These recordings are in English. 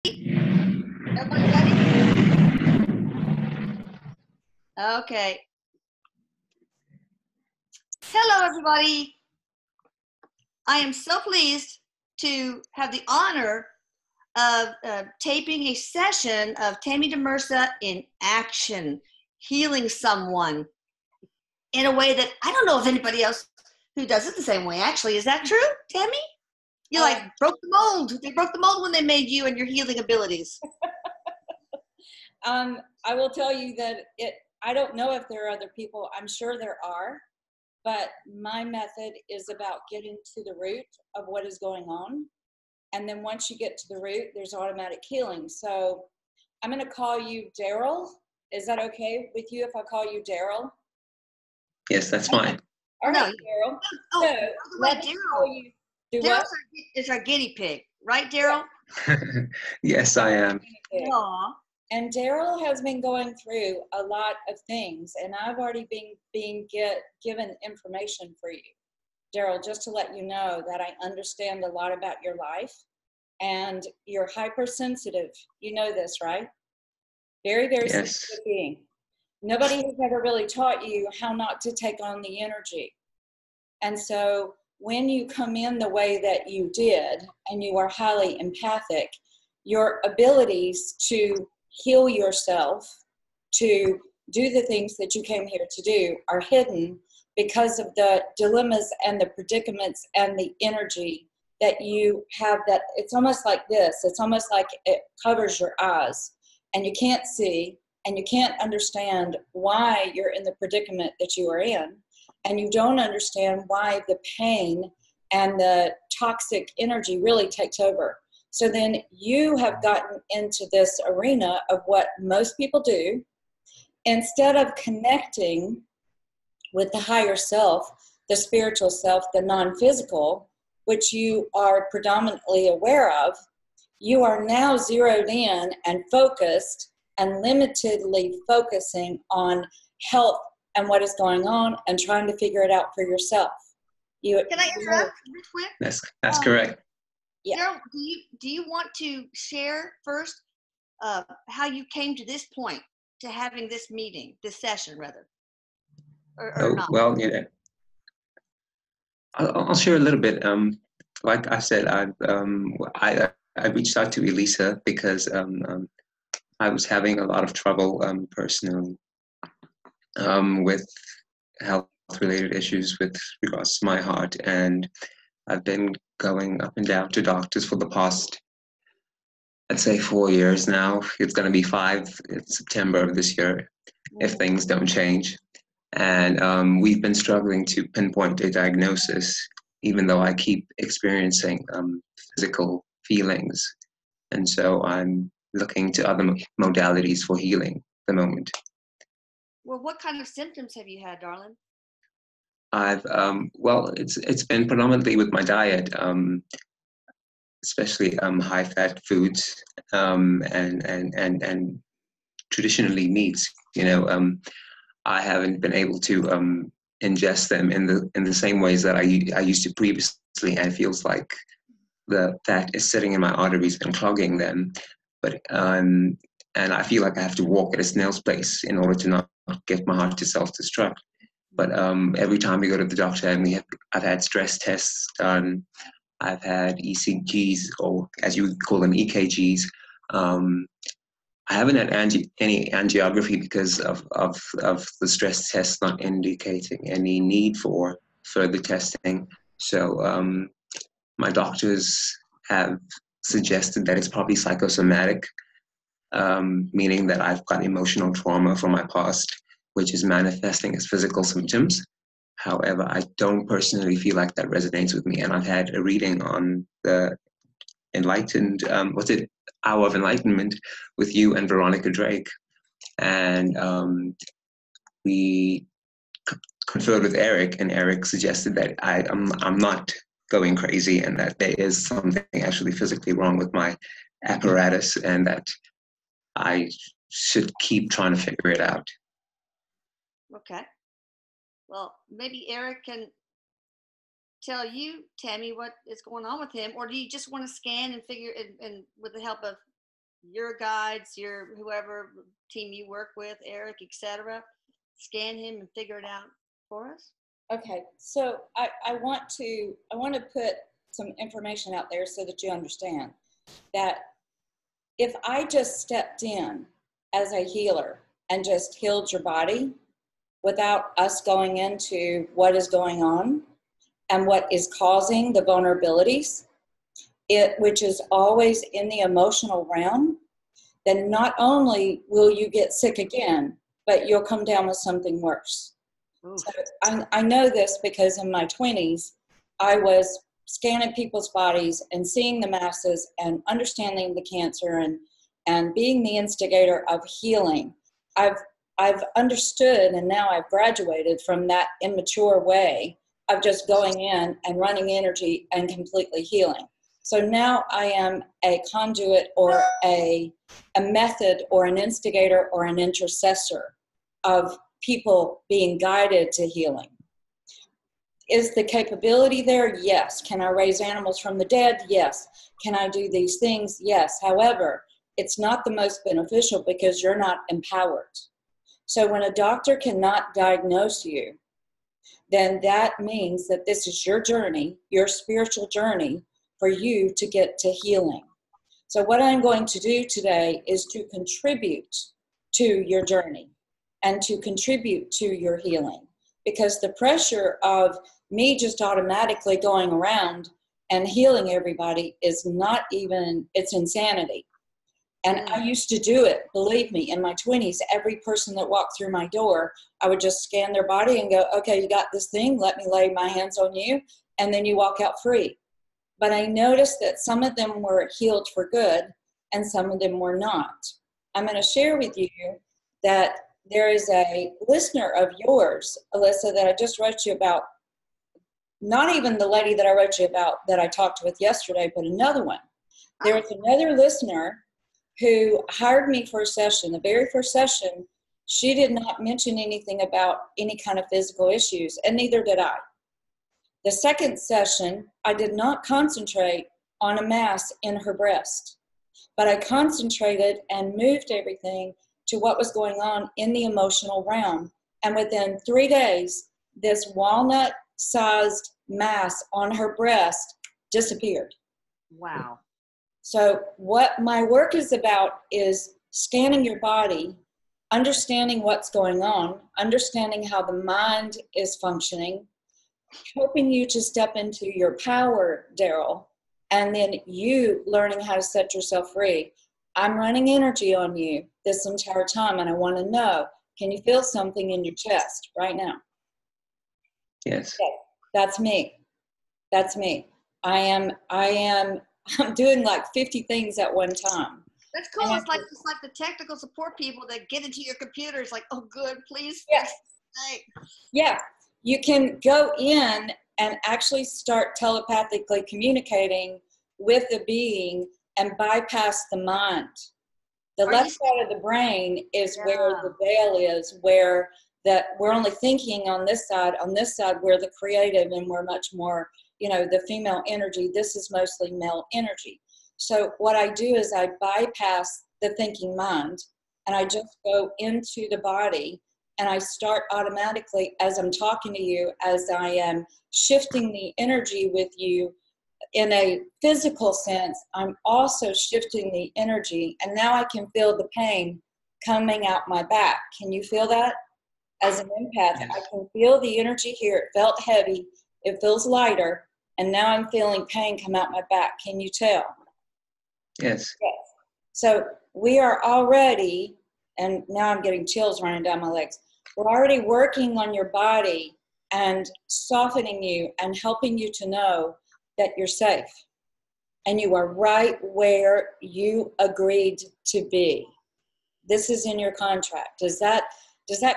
Everybody ready? Okay. Hello, everybody. I am so pleased to have the honor of taping a session of Tammy De Mirza in action, healing someone in a way that I don't know of anybody else who does it the same way. Actually, is that true, Tammy? You like broke the mold. They broke the mold when they made you and your healing abilities. I will tell you that I don't know if there are other people. I'm sure there are, but my method is about getting to the root of what is going on. And then once you get to the root, there's automatic healing. So I'm going to call you Darrell. Is that okay with you if I call you Darrell? Yes, that's fine. All right, Darrell. Oh, so, let me call you. Darrell is our guinea pig, right, Darrell? Yes, I am. Aww. And Darrell has been going through a lot of things, and I've already been given information for you. Darrell, just to let you know that I understand a lot about your life, and you're hypersensitive. You know this, right? Very, very sensitive being. Nobody has ever really taught you how not to take on the energy. And so when you come in the way that you did, and you are highly empathic, your abilities to heal yourself, to do the things that you came here to do, are hidden because of the dilemmas and the predicaments and the energy that you have. That it's almost like this. It's almost like it covers your eyes, and you can't see, and you can't understand why you're in the predicament that you are in, and you don't understand why the pain and the toxic energy really takes over. So then you have gotten into this arena of what most people do. Instead of connecting with the higher self, the spiritual self, the non-physical, which you are predominantly aware of, you are now zeroed in and focused and limitedly focusing on health and what is going on and trying to figure it out for yourself. Can I interrupt real quick? That's correct. Yeah. Darrell, do you want to share first how you came to this point, to having this meeting, this session rather, or not? Well, I'll share a little bit. Like I said, I reached out to Elisa because I was having a lot of trouble personally with health-related issues with regards to my heart, and I've been going up and down to doctors for the past, I'd say, 4 years now. It's going to be 5 in September of this year if things don't change. And we've been struggling to pinpoint a diagnosis, even though I keep experiencing physical feelings. And so I'm looking to other modalities for healing at the moment. Well, what kind of symptoms have you had, darling? I've well, it's been predominantly with my diet, especially high-fat foods and traditionally meats. I haven't been able to ingest them in the same ways that I used to previously, and it feels like the fat is sitting in my arteries and clogging them. But and I feel like I have to walk at a snail's pace in order to not get my heart to self-destruct. But every time we go to the doctor, and I've had stress tests done, I've had ECGs, or as you would call them, EKGs. I haven't had any angiography because of the stress test not indicating any need for further testing. So my doctors have suggested that it's probably psychosomatic, meaning that I've got emotional trauma from my past, which is manifesting as physical symptoms. However, I don't personally feel like that resonates with me. And I've had a reading on the enlightened, Hour of Enlightenment with you and Veronica Drake. And we conferred with Eric, and Eric suggested that I'm not going crazy, and that there is something actually physically wrong with my apparatus, and that I should keep trying to figure it out. Okay. Well, maybe Eric can tell you, Tammy, what is going on with him, or do you just want to scan and figure, and with the help of your guides, your whoever team you work with, Eric, etc. Scan him and figure it out for us? Okay, so I want to put some information out there so that you understand that if I just stepped in as a healer and just healed your body without us going into what is going on and what is causing the vulnerabilities, which is always in the emotional realm, then not only will you get sick again, but you'll come down with something worse. So I know this because in my 20s, I was scanning people's bodies and seeing the masses and understanding the cancer and being the instigator of healing. I've understood, and now I've graduated from that immature way of just going in and running energy and completely healing. So now I am a conduit or a method or an instigator or an intercessor of people being guided to healing. Is the capability there? Yes. Can I raise animals from the dead? Yes. Can I do these things? Yes. However, it's not the most beneficial because you're not empowered. So when a doctor cannot diagnose you, then that means that this is your journey, your spiritual journey, for you to get to healing. So what I'm going to do today is to contribute to your journey and to contribute to your healing, because the pressure of me just automatically going around and healing everybody is not even, it's insanity. And I used to do it, believe me, in my 20s. Every person that walked through my door, I would just scan their body and go, okay, you got this thing, let me lay my hands on you, and then you walk out free. But I noticed that some of them were healed for good and some of them were not. I'm going to share with you that there is a listener of yours, Elisa, that I just wrote you about. Not even the lady that I wrote you about that I talked with yesterday, but another one. There is another listener who hired me for a session. The very first session, she did not mention anything about any kind of physical issues, and neither did I. The second session, I did not concentrate on a mass in her breast, but I concentrated and moved everything to what was going on in the emotional realm. And within 3 days, this walnut-sized mass on her breast disappeared. Wow. So what my work is about is scanning your body, understanding what's going on, understanding how the mind is functioning, helping you to step into your power, Darrell, and then you learning how to set yourself free. I'm running energy on you this entire time, and I want to know, can you feel something in your chest right now? Yes. Okay, that's me. That's me. I'm doing like 50 things at one time. That's cool. It's like the technical support people that get into your computer. It's like, oh, good, please. Yes. Yeah. You can go in and actually start telepathically communicating with the being and bypass the mind. The left side of the brain is where the veil is, where that we're only thinking on this side, we're the creative and we're much more, the female energy. This is mostly male energy. So what I do is I bypass the thinking mind and I just go into the body and I start automatically as I'm talking to you, as I am shifting the energy with you in a physical sense, I'm also shifting the energy, and now I can feel the pain coming out my back. Can you feel that? As an empath, yes. I can feel the energy here. It felt heavy. It feels lighter. And now I'm feeling pain come out my back. Can you tell? Yes. Yes. So we are already, and now I'm getting chills running down my legs. We're already working on your body and softening you and helping you to know that you're safe. And you are right where you agreed to be. This is in your contract. Does that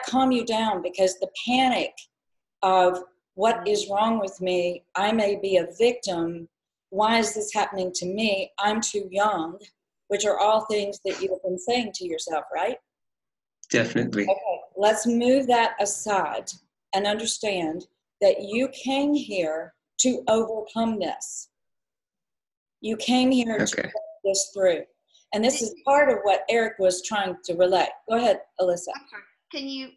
calm you down? Because the panic of what is wrong with me, I may be a victim, why is this happening to me, I'm too young, which are all things that you have been saying to yourself, right? Definitely. Okay, let's move that aside and understand that you came here to overcome this. You came here to work this through. And this is part of what Eric was trying to relay. Go ahead, Elisa. I'm sorry. Can you,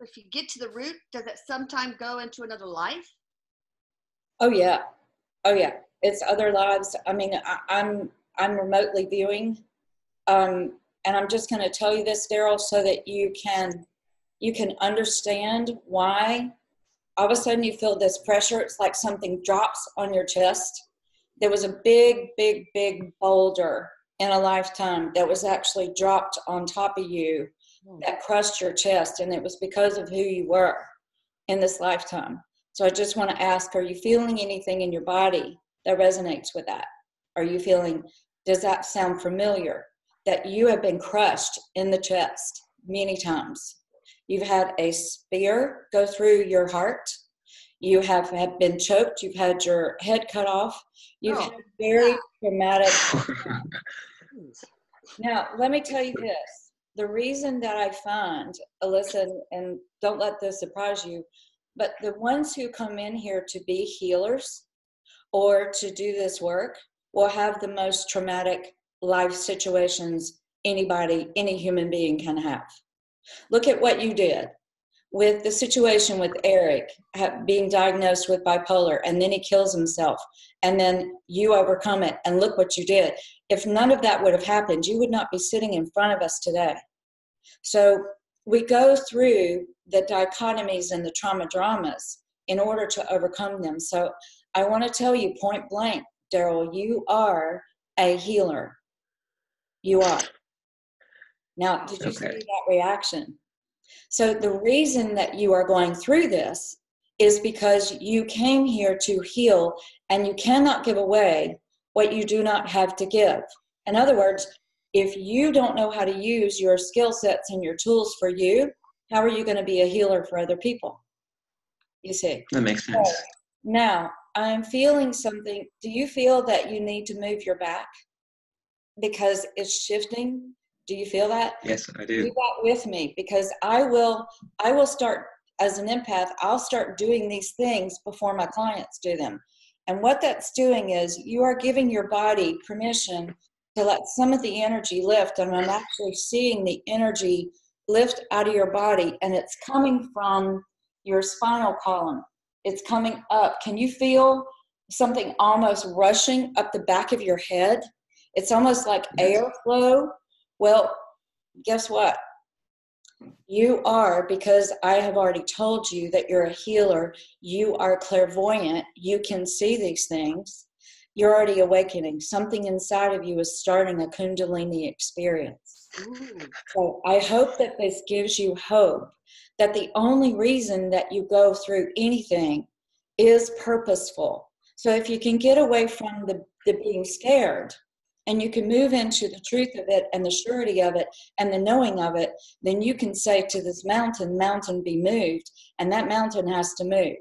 if you get to the root, does it sometime go into another life? Oh yeah. Oh yeah. It's other lives. I mean, I'm remotely viewing. And I'm just going to tell you this, Darrell, so that you can understand why all of a sudden you feel this pressure. It's like something drops on your chest. There was a big, big, big boulder in a lifetime that was actually dropped on top of you that crushed your chest, and it was because of who you were in this lifetime. So I just want to ask, are you feeling anything in your body that resonates with that? Are you feeling, does that sound familiar? That you have been crushed in the chest many times. You've had a spear go through your heart. You have been choked. You've had your head cut off. You've had very traumatic. Now, let me tell you this. The reason that I find, Elisa, and don't let this surprise you, but the ones who come in here to be healers or to do this work will have the most traumatic life situations any human being can have. Look at what you did with the situation with Eric being diagnosed with bipolar, and then he kills himself, and then you overcome it, and look what you did. If none of that would have happened, you would not be sitting in front of us today. So we go through the dichotomies and the trauma dramas in order to overcome them. So I want to tell you point blank, Darrell, you are a healer. You are. Now, did you see that reaction? So the reason that you are going through this is because you came here to heal, and you cannot give away what you do not have to give. In other words, if you don't know how to use your skill sets and your tools for you, how are you going to be a healer for other people? You see? That makes sense. So, now, I'm feeling something. Do you feel that you need to move your back because it's shifting? Do you feel that? Yes, I do. Do that with me, because I will start, as an empath, I'll start doing these things before my clients do them. And what that's doing is you are giving your body permission to let some of the energy lift. And I'm actually seeing the energy lift out of your body, and it's coming from your spinal column. It's coming up. Can you feel something almost rushing up the back of your head? It's almost like airflow. Well, guess what? You are, because I have already told you that you're a healer. You are clairvoyant. You can see these things. You're already awakening. Something inside of you is starting a Kundalini experience. So I hope that this gives you hope that the only reason that you go through anything is purposeful. So if you can get away from the being scared, and you can move into the truth of it and the surety of it and the knowing of it, then you can say to this mountain, mountain be moved, and that mountain has to move.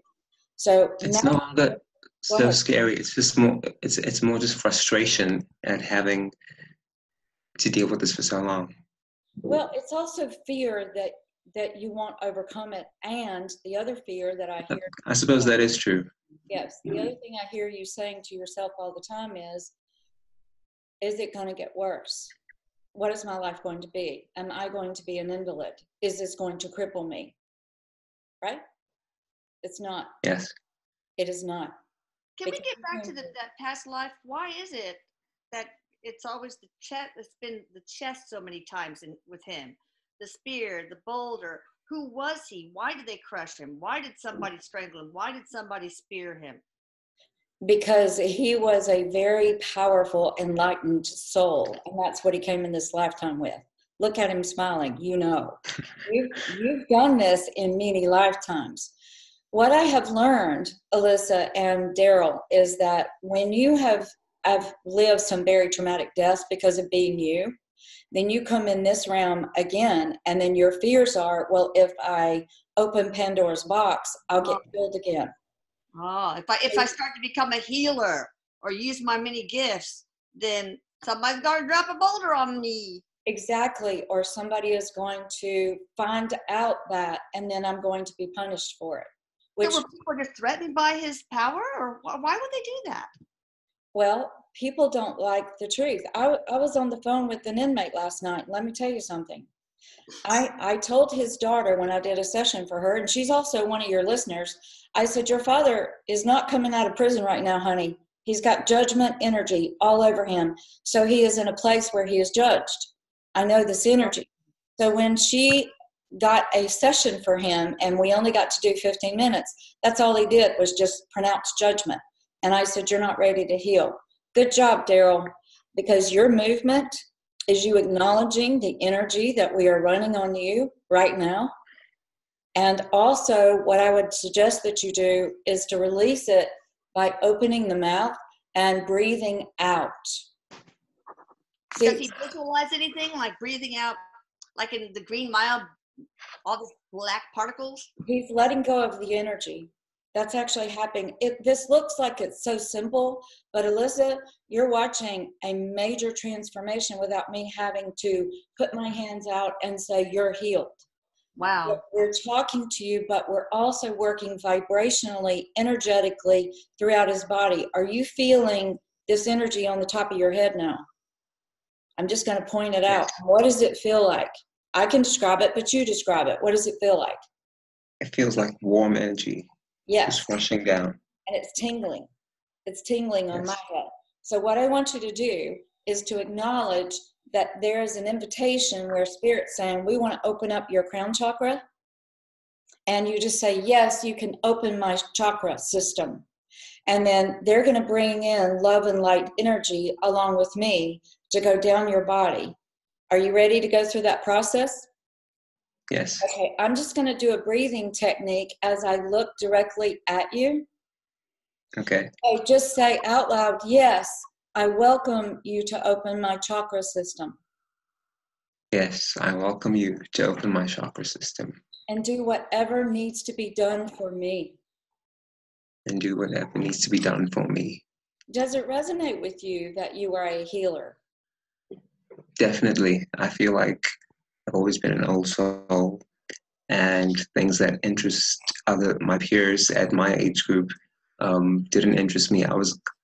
So it's now, no longer so scary. It's just more, it's more just frustration at having to deal with this for so long. Well, it's also fear that you won't overcome it. And the other fear that I hear. I suppose that is true. Yes. The other thing I hear you saying to yourself all the time is it going to get worse? What is my life going to be? Am I going to be an invalid? Is this going to cripple me? Right? It's not. Yes. It is not. Can we get back to that past life? Why is it that it's always the chest? It's been the chest so many times with him. The spear, the boulder. Who was he? Why did they crush him? Why did somebody strangle him? Why did somebody spear him? Because he was a very powerful, enlightened soul. And that's what he came in this lifetime with. Look at him smiling. You know, you've done this in many lifetimes. What I have learned, Elisa and Darrell, is that when you have lived some very traumatic deaths because of being you, then you come in this realm again, and then your fears are, well, if I open Pandora's box, I'll get killed again. Oh, if I start to become a healer or use my many gifts, then somebody's going to drop a boulder on me. Exactly. Or somebody is going to find out that, and then I'm going to be punished for it. Which, so were people just threatened by his power, or why would they do that? Well, people don't like the truth. I was on the phone with an inmate last night. Let me tell you something. I told his daughter when I did a session for her, and she's also one of your listeners, I said, your father is not coming out of prison right now, honey. He's got judgment energy all over him. So he is in a place where he is judged. I know this energy. So when she got a session for him and we only got to do 15 minutes, that's all he did was just pronounce judgment. And I said, you're not ready to heal. Good job, Darrell, because your movement is you acknowledging the energy that we are running on you right now. And also what I would suggest that you do is to release it by opening the mouth and breathing out. See, does he visualize anything like breathing out, like in the Green Mile, all these black particles? he's letting go of the energy. That's actually happening. This looks like it's so simple, but Elisa, you're watching a major transformation without me having to put my hands out and say, you're healed. Wow. We're talking to you, but we're also working vibrationally, energetically throughout his body. Are you feeling this energy on the top of your head now? I'm just going to point it out. What does it feel like? I can describe it, but you describe it. What does it feel like? It feels like warm energy. Yes. Just rushing down. And it's tingling. It's tingling on Yes. my head. So what I want you to do is to acknowledge that there is an invitation where Spirit's saying, we want to open up your crown chakra. And you just say, yes, you can open my chakra system. And then they're going to bring in love and light energy along with me to go down your body. Are you ready to go through that process? Yes. Okay, I'm just going to do a breathing technique as I look directly at you. Okay. Okay, just say out loud, yes, I welcome you to open my chakra system. Yes, I welcome you to open my chakra system. And do whatever needs to be done for me. And do whatever needs to be done for me. Does it resonate with you that you are a healer? Definitely. I feel like I've always been an old soul, and things that interest my peers at my age group didn't interest me. I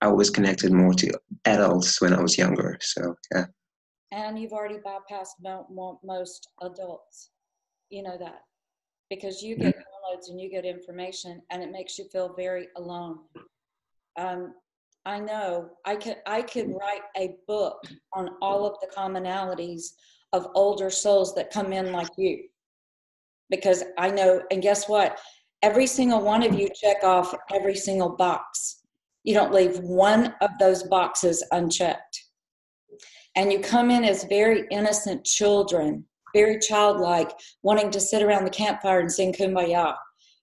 was connected more to adults when I was younger. So yeah. And you've already bypassed most adults. You know that. Because you get downloads and you get information, and it makes you feel very alone. I know I could write a book on all of the commonalities of older souls that come in like you. Because I know, and guess what? Every single one of you check off every single box. You don't leave one of those boxes unchecked. And you come in as very innocent children, very childlike, wanting to sit around the campfire and sing Kumbaya.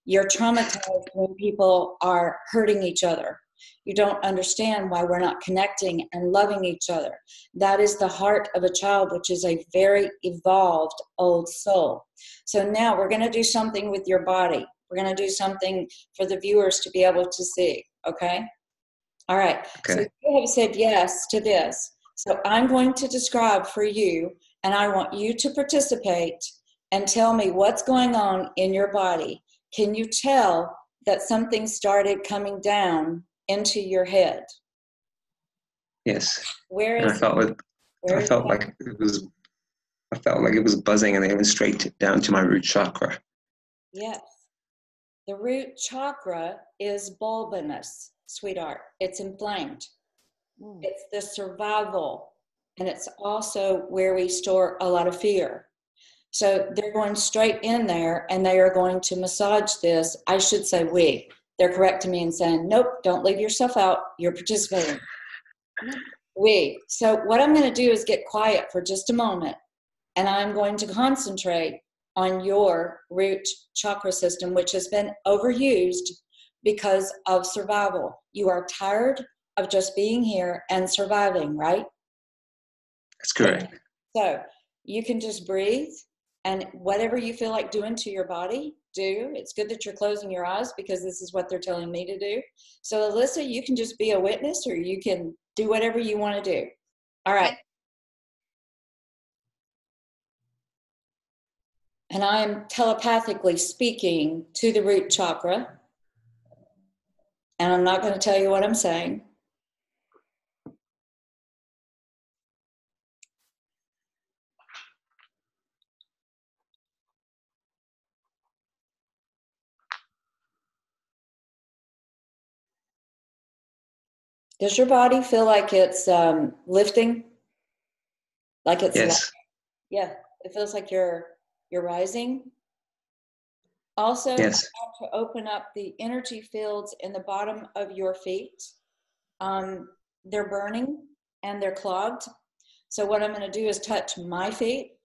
You're traumatized when people are hurting each other. You don't understand why we're not connecting and loving each other. That is the heart of a child, which is a very evolved old soul. So now we're going to do something with your body. We're going to do something for the viewers to be able to see, okay? All right. Okay. So you have said yes to this. So I'm going to describe for you, and I want you to participate and tell me what's going on in your body. Can you tell that something started coming down into your head? Yes. Where And is it? I felt like it was buzzing, and it went straight down to my root chakra. Yes. The root chakra is bulbinous, sweetheart. It's inflamed. It's the survival, and it's also where we store a lot of fear. So they're going straight in there, and they are going to massage this. I should say we. They're correcting me and saying, nope, don't leave yourself out. You're participating. We. So what I'm going to do is get quiet for just a moment, and I'm going to concentrate on your root chakra system, which has been overused because of survival. You are tired of just being here and surviving, right? That's correct. So you can just breathe, and whatever you feel like doing to your body, do. It's good that you're closing your eyes because this is what they're telling me to do. So Elisa, you can just be a witness, or you can do whatever you want to do. All right. Okay. And I am telepathically speaking to the root chakra. And I'm not going to tell you what I'm saying. Does your body feel like it's lifting? Like it's Yes. yeah, it feels like you're rising. Also, I Yes. want to open up the energy fields in the bottom of your feet. They're burning and they're clogged. So what I'm going to do is touch my feet.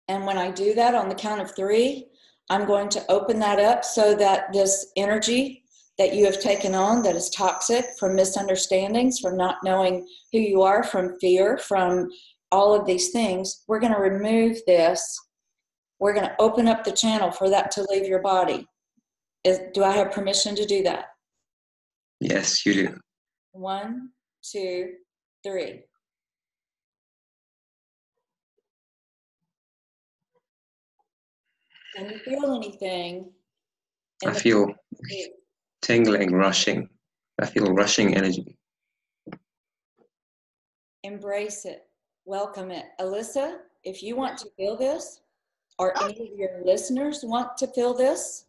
And when I do that on the count of 3, I'm going to open that up so that this energy that you have taken on that is toxic from misunderstandings, from not knowing who you are, from fear, from all of these things, we're going to remove this. We're going to open up the channel for that to leave your body. Do I have permission to do that? Yes, you do. 1, 2, 3. Can you feel anything? I feel tingling, rushing. I feel rushing energy. Embrace it. Welcome it. Elisa, if you want to feel this, or any of your listeners want to feel this,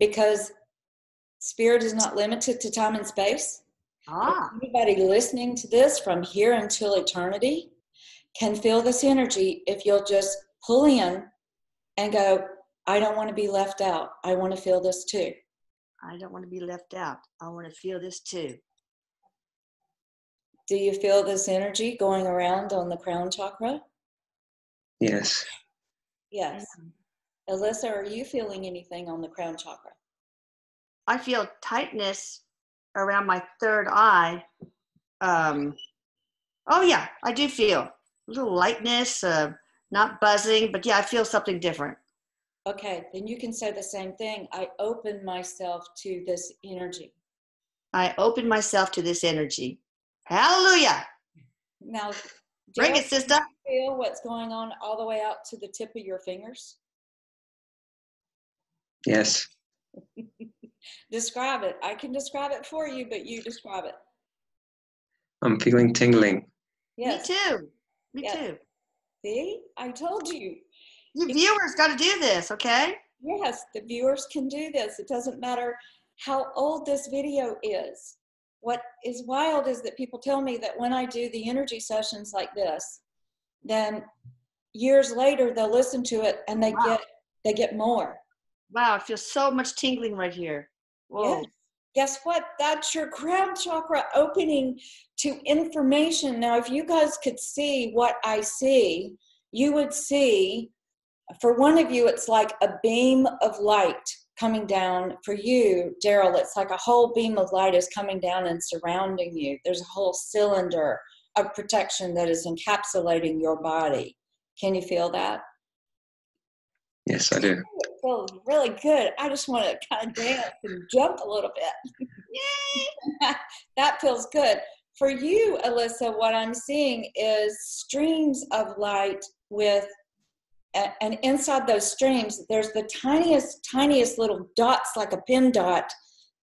because spirit is not limited to time and space. Anybody listening to this from here until eternity can feel this energy if you'll just pull in and go, I don't want to be left out. I want to feel this too. I don't want to be left out. I want to feel this too. Do you feel this energy going around on the crown chakra? Yes. Yes. Elisa, are you feeling anything on the crown chakra? I feel tightness around my third eye. Oh yeah, I do feel a little lightness, not buzzing, but yeah, I feel something different. Okay, then you can say the same thing. I open myself to this energy. I open myself to this energy. Hallelujah. Now, bring it, sister. Feel what's going on all the way out to the tip of your fingers? Yes. Describe it. I can describe it for you, but you describe it. I'm feeling tingling. Yes. Me too. Me too. See, I told you. You viewers got to do this, okay? Yes, the viewers can do this. It doesn't matter how old this video is. What is wild is that people tell me that when I do the energy sessions like this, then years later they'll listen to it and they get more. Wow, I feel so much tingling right here. Whoa. Yes. Guess what? That's your crown chakra opening to information. Now, if you guys could see what I see, you would see, for one of you, it's like a beam of light coming down. For you, Darrell, it's like a whole beam of light is coming down and surrounding you. There's a whole cylinder of protection that is encapsulating your body. Can you feel that? Yes, I do. It feels really good. I just want to kind of dance and jump a little bit. Yay! That feels good. For you, Elisa, what I'm seeing is streams of light with, and inside those streams, there's the tiniest little dots, like a pin dot,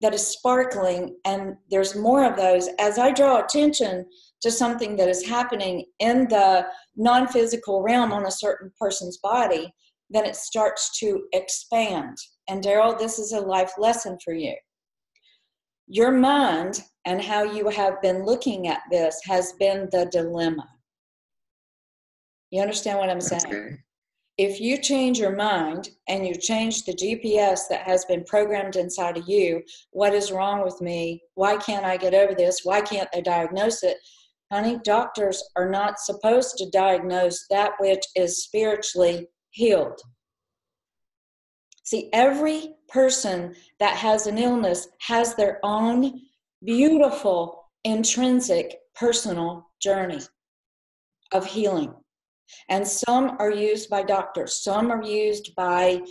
that is sparkling, and there's more of those. As I draw attention to something that is happening in the non-physical realm on a certain person's body, then it starts to expand. And Darrell, this is a life lesson for you. Your mind and how you have been looking at this has been the dilemma. You understand what I'm saying? Okay. If you change your mind and you change the GPS that has been programmed inside of you, what is wrong with me? Why can't I get over this? Why can't they diagnose it? Honey, doctors are not supposed to diagnose that which is spiritually healed. See, every person that has an illness has their own beautiful, intrinsic, personal journey of healing. And some are used by doctors. Some are used by,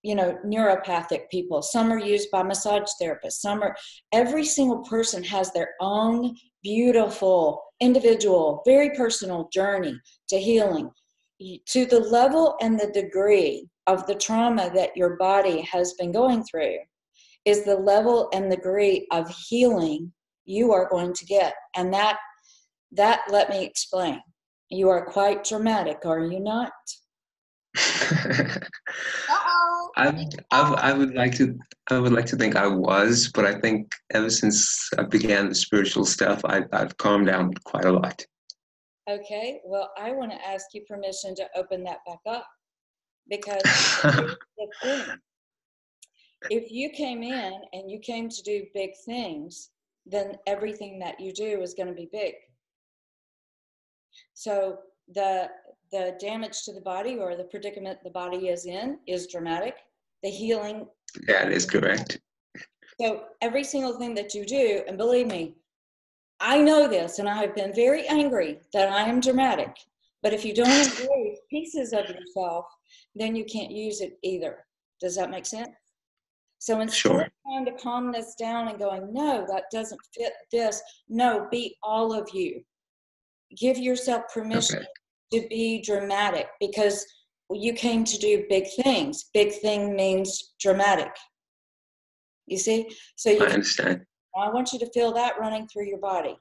neuropathic people. Some are used by massage therapists. Every single person has their own beautiful, individual, very personal journey to healing. To the level and the degree of the trauma that your body has been going through is the level and degree of healing you are going to get. And that let me explain. You are quite dramatic, are you not? Uh-oh. I would like to think I was, but I think ever since I began the spiritual stuff, I've calmed down quite a lot. Okay, well, I want to ask you permission to open that back up, because here's the thing. If you came in and you came to do big things, then everything that you do is going to be big. So the damage to the body, or the predicament the body is in, is dramatic. The healing. That is correct. So every single thing that you do, and believe me, I know this, and I have been very angry that I am dramatic, but if you don't embrace pieces of yourself, then you can't use it either. Does that make sense? So instead of trying to calm this down and going, no, that doesn't fit this, no, be all of you. Give yourself permission to be dramatic, because you came to do big things. Big thing means dramatic. You see? So I understand. I want you to feel that running through your body,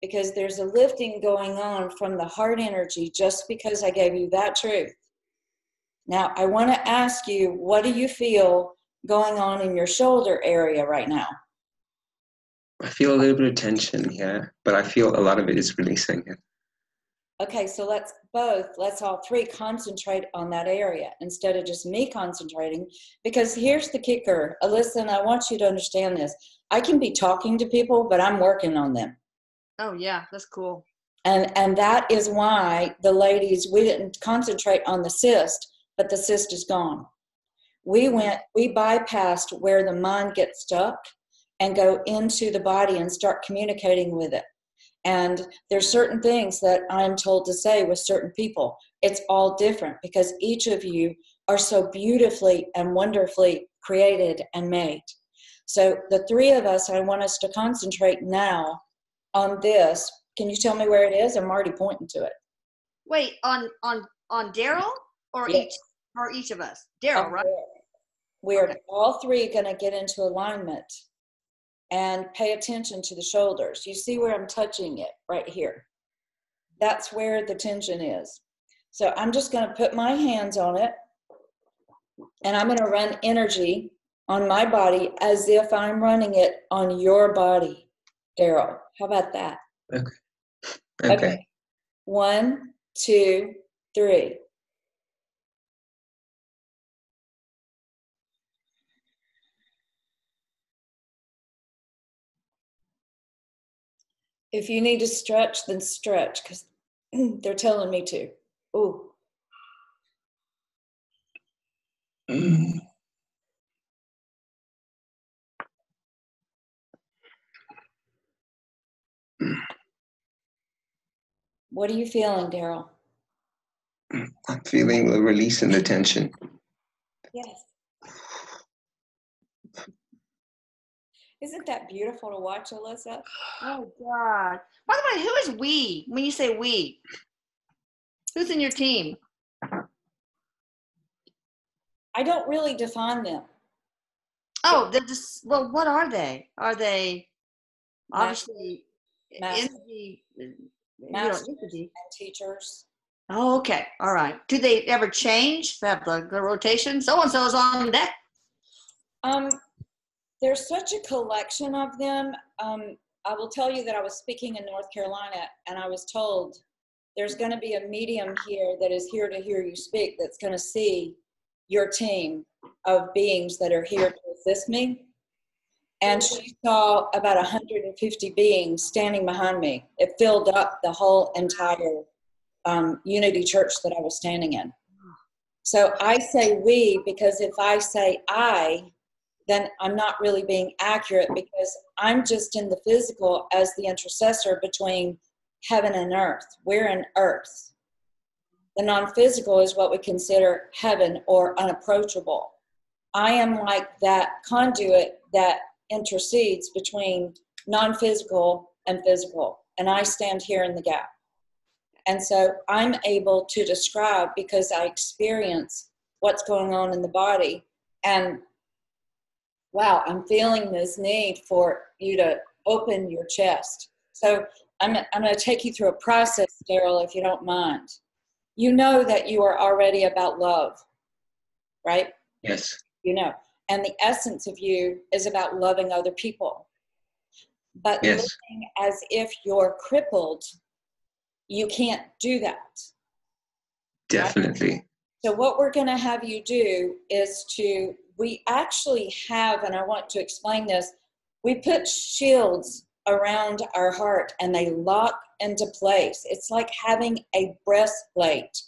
because there's a lifting going on from the heart energy just because I gave you that truth. Now, I want to ask you, what do you feel going on in your shoulder area right now? I feel a little bit of tension here, but I feel a lot of it is releasing. Okay, so let's all three concentrate on that area instead of just me concentrating, because here's the kicker. Alyssa, and I want you to understand this. I can be talking to people, but I'm working on them. Oh, yeah, that's cool. And that is why the ladies, we didn't concentrate on the cyst, but the cyst is gone. We bypassed where the mind gets stuck and go into the body and start communicating with it. And there's certain things that I'm told to say with certain people. It's all different, because each of you are so beautifully and wonderfully created and made. So the three of us, I want us to concentrate now on this. Can you tell me where it is? I'm already pointing to it. Wait, on Darrell, or Yes. each of us? Darrell, right? We're all three going to get into alignment and pay attention to the shoulders. You see where I'm touching it right here? That's where the tension is. So I'm just going to put my hands on it, and I'm going to run energy on my body as if I'm running it on your body, Darrell. How about that? Okay. 1, 2, 3. If you need to stretch, then stretch, because they're telling me to. Ooh. What are you feeling, Darrell? I'm feeling the release and the tension. Yes. Isn't that beautiful to watch, Alyssa? Oh, God. By the way, who is we when you say we? Who's in your team? I don't really define them. Oh, they're just, well, what are they? Are they obviously energy? Masters and teachers. Oh, okay. All right. Do they ever change? They have the rotation? So-and-so's on deck. There's such a collection of them. I will tell you that I was speaking in North Carolina, and I was told there's going to be a medium here that is here to hear you speak, that's going to see your team of beings that are here to assist me. And she saw about 150 beings standing behind me. It filled up the whole entire Unity Church that I was standing in. So I say we, because if I say I, then I'm not really being accurate, because I'm just in the physical as the intercessor between heaven and earth. We're in earth. The non-physical is what we consider heaven or unapproachable. I am like that conduit that intercedes between non-physical and physical, and I stand here in the gap. And so I'm able to describe, because I experience what's going on in the body. And wow, I'm feeling this need for you to open your chest. So I'm going to take you through a process, Darrell, if you don't mind. you know that you are already about love, right? Yes. You know, and the essence of you is about loving other people. But Yes. living as if you're crippled, you can't do that. Definitely. Right? So what we're going to have you do is we actually have, and I want to explain this, we put shields around our heart and they lock into place. It's like having a breastplate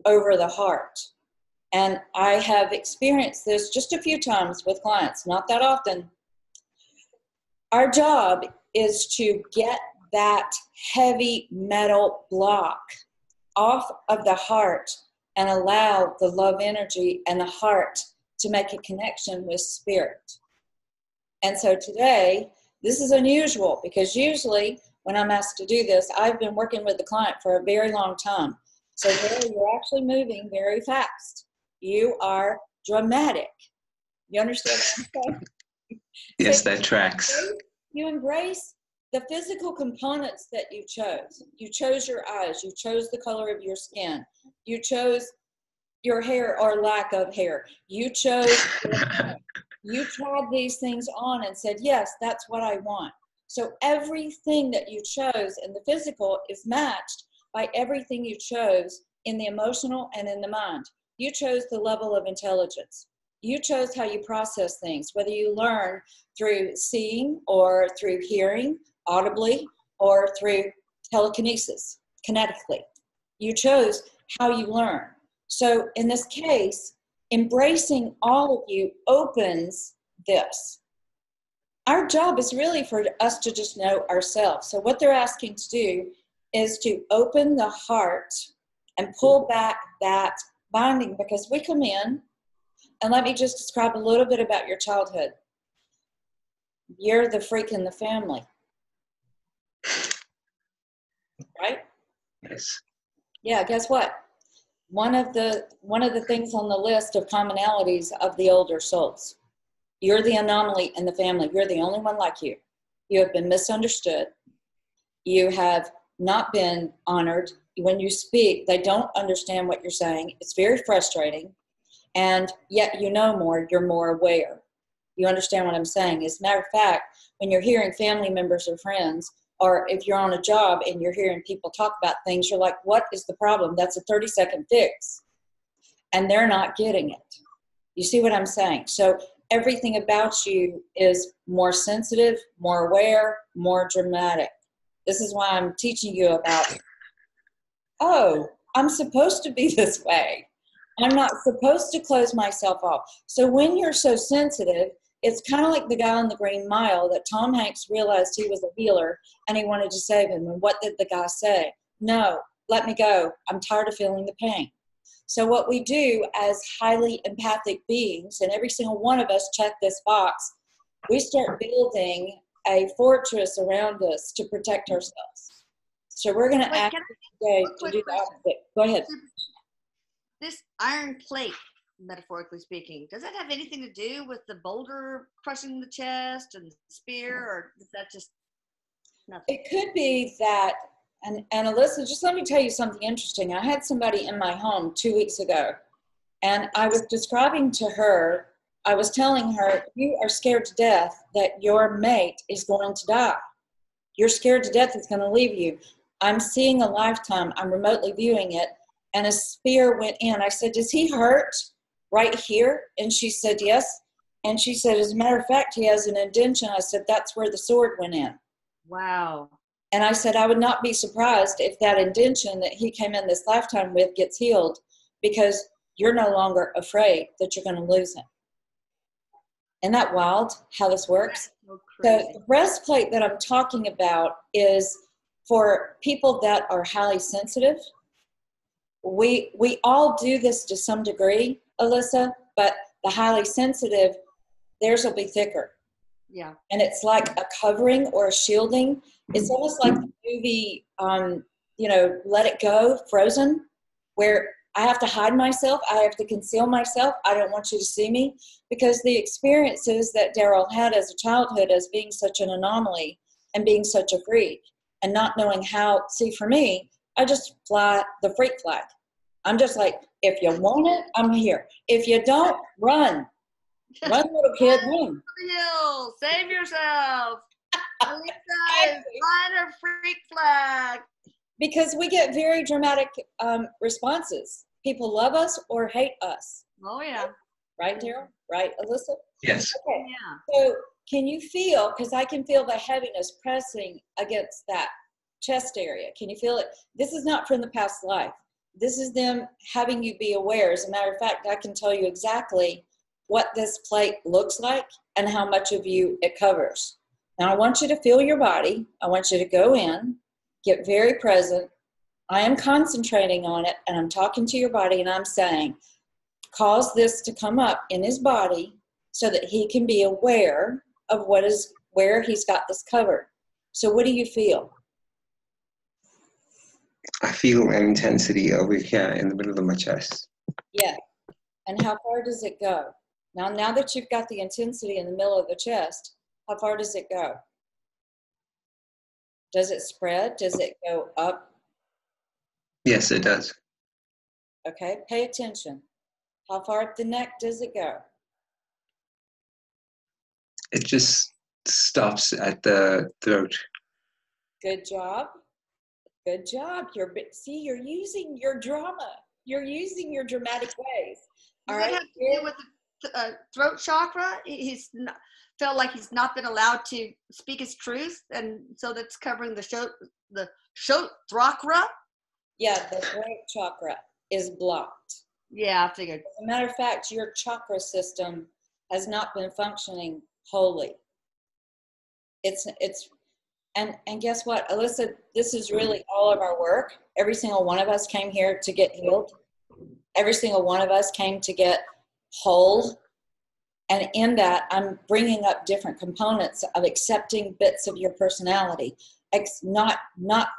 over the heart. And I have experienced this just a few times with clients, not that often. Our job is to get that heavy metal block off of the heart and allow the love energy and the heart to make a connection with spirit. And so today, this is unusual because usually when I'm asked to do this, I've been working with the client for a very long time. So Darrell, you're actually moving very fast. You are dramatic. You understand what I'm saying? Yes, So that tracks. You embrace the physical components that you chose. You chose your eyes. You chose the color of your skin. You chose your hair or lack of hair. You chose you tried these things on and said, yes, that's what I want. So everything that you chose in the physical is matched by everything you chose in the emotional and in the mind. You chose the level of intelligence. You chose how you process things, whether you learn through seeing or through hearing audibly or through telekinesis, kinetically. You chose how you learn. So in this case, embracing all of you opens this. Our job is really for us to just know ourselves. So what they're asking to do is to open the heart and pull back that binding, because we come in, and let me just describe a little bit about your childhood. You're the freak in the family, right? Yes. Yeah, guess what? One of the things on the list of commonalities of the older souls. You're the anomaly in the family. You're the only one like you. You have been misunderstood. You have not been honored. When you speak, they don't understand what you're saying. It's very frustrating. And yet you know more, you're more aware. You understand what I'm saying? As a matter of fact, when you're hearing family members or friends, or if you're on a job and you're hearing people talk about things, you're like, what is the problem? That's a 30-second fix. And they're not getting it. You see what I'm saying? So everything about you is more sensitive, more aware, more dramatic. This is why I'm teaching you about, oh, I'm supposed to be this way. I'm not supposed to close myself off. So when you're so sensitive, it's kind of like the guy on the Green Mile that Tom Hanks realized he was a healer and he wanted to save him. And what did the guy say? No, let me go. I'm tired of feeling the pain. So what we do as highly empathic beings, and every single one of us check this box, we start building a fortress around us to protect ourselves. So we're going to ask today to do the opposite. Go ahead. This iron plate, metaphorically speaking, does that have anything to do with the boulder crushing the chest and the spear, or is that just nothing? It could be that, and Elisa, just let me tell you something interesting. I had somebody in my home 2 weeks ago, and I was describing to her, I was telling her, you are scared to death that your mate is going to die. You're scared to death it's going to leave you. I'm seeing a lifetime. I'm remotely viewing it. And a spear went in. I said, does he hurt right here? And she said, yes. And she said, as a matter of fact, he has an indentation. I said, that's where the sword went in. Wow. And I said, I would not be surprised if that indentation that he came in this lifetime with gets healed, because you're no longer afraid that you're going to lose him. Isn't that wild how this works? So the breastplate that I'm talking about is for people that are highly sensitive. We all do this to some degree, Elisa, but the highly sensitive, theirs will be thicker. Yeah. And it's like a covering or a shielding. It's almost like the movie, Let It Go, Frozen, where I have to hide myself. I have to conceal myself. I don't want you to see me, because the experiences that Darrell had as a childhood as being such an anomaly and being such a freak and not knowing how, see, for me, I just fly the freak flag. I'm just like, if you want it, I'm here. If you don't, run. Run, little kid, run. Hill, save yourself. Elisa is flying her freak flag. Because we get very dramatic responses. People love us or hate us. Oh, yeah. Right, Darrell? Right, Elisa? Yes. Okay. Yeah. So can you feel, because I can feel the heaviness pressing against that chest area. Can you feel it? This is not from the past life. This is them having you be aware. As a matter of fact, I can tell you exactly what this plate looks like and how much of you it covers. Now, I want you to feel your body. I want you to go in, get very present. I am concentrating on it, and I'm talking to your body, and I'm saying, cause this to come up in his body so that he can be aware of where he's got this covered. So what do you feel? I feel an intensity over here in the middle of my chest. Yeah. And how far does it go? Now that you've got the intensity in the middle of the chest, how far does it go? Does it spread? Does it go up? Yes, it does. Okay, pay attention. How far up the neck does it go? It just stops at the throat. Good job. Good job. See, you're using your drama. You're using your dramatic ways. Does that have to do with the throat chakra? He's not, felt like he's not been allowed to speak his truth, and so that's covering the chakra. Yeah, the throat chakra is blocked. Yeah, I figured. As a matter of fact, your chakra system has not been functioning wholly. And guess what, Elisa, this is really all of our work. Every single one of us came here to get healed. Every single one of us came to get whole. And in that, I'm bringing up different components of accepting bits of your personality, not